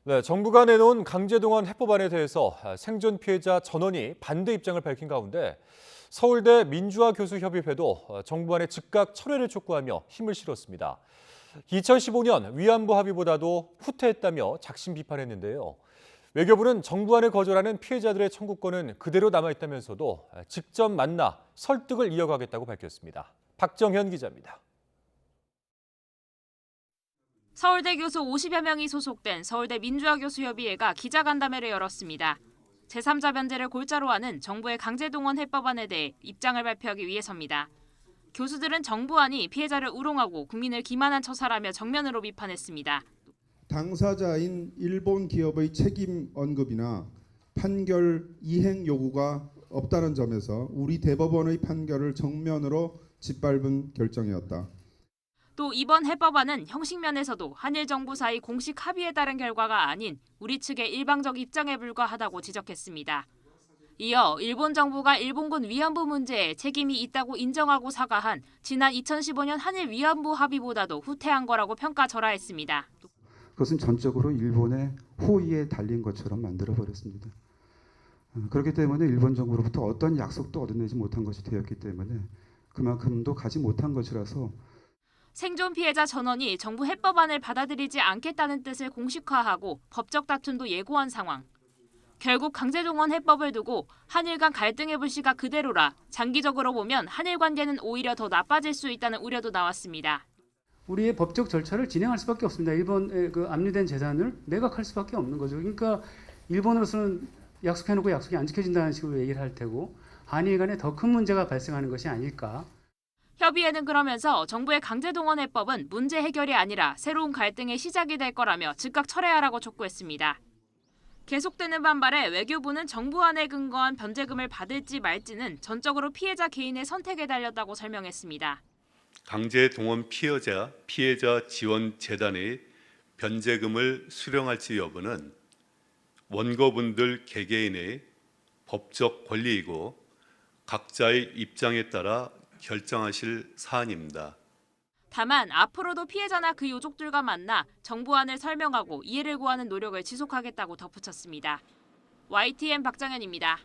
네, 정부가 내놓은 강제동원 해법안에 대해서 생존 피해자 전원이 반대 입장을 밝힌 가운데 서울대 민주화교수협의회도 정부안의 즉각 철회를 촉구하며 힘을 실었습니다. 2015년 위안부 합의보다도 후퇴했다며 작심 비판했는데요. 외교부는 정부안을 거절하는 피해자들의 청구권은 그대로 남아있다면서도 직접 만나 설득을 이어가겠다고 밝혔습니다. 박정현 기자입니다. 서울대 교수 50여 명이 소속된 서울대 민주화교수협의회가 기자간담회를 열었습니다. 제3자 변제를 골자로 하는 정부의 강제동원 해법안에 대해 입장을 발표하기 위해서입니다. 교수들은 정부안이 피해자를 우롱하고 국민을 기만한 처사라며 정면으로 비판했습니다. 당사자인 일본 기업의 책임 언급이나 판결 이행 요구가 없다는 점에서 우리 대법원의 판결을 정면으로 짓밟은 결정이었다. 또 이번 해법안은 형식 면에서도 한일 정부 사이 공식 합의에 따른 결과가 아닌 우리 측의 일방적 입장에 불과하다고 지적했습니다. 이어 일본 정부가 일본군 위안부 문제에 책임이 있다고 인정하고 사과한 지난 2015년 한일 위안부 합의보다도 후퇴한 거라고 평가절하했습니다. 그것은 전적으로 일본의 호의에 달린 것처럼 만들어버렸습니다. 그렇기 때문에 일본 정부로부터 어떤 약속도 얻어내지 못한 것이 되었기 때문에 그만큼도 가지 못한 것이라서 생존 피해자 전원이 정부 해법안을 받아들이지 않겠다는 뜻을 공식화하고 법적 다툼도 예고한 상황. 결국 강제동원 해법을 두고 한일 간 갈등의 불씨가 그대로라 장기적으로 보면 한일 관계는 오히려 더 나빠질 수 있다는 우려도 나왔습니다. 우리의 법적 절차를 진행할 수밖에 없습니다. 일본의 그 압류된 재산을 매각할 수밖에 없는 거죠. 그러니까 일본으로서는 약속해놓고 약속이 안 지켜진다는 식으로 얘기를 할 테고 한일 간에 더 큰 문제가 발생하는 것이 아닐까. 협의회는 그러면서 정부의 강제동원 해법은 문제 해결이 아니라 새로운 갈등의 시작이 될 거라며 즉각 철회하라고 촉구했습니다. 계속되는 반발에 외교부는 정부안에 근거한 변제금을 받을지 말지는 전적으로 피해자 개인의 선택에 달렸다고 설명했습니다. 강제동원 피해자 지원 재단의 변제금을 수령할지 여부는 원고분들 개개인의 법적 권리이고 각자의 입장에 따라 결정하실 사안입니다. 다만 앞으로도 피해자나 그 유족들과 만나 정부안을 설명하고 이해를 구하는 노력을 지속하겠다고 덧붙였습니다. YTN 박정현입니다.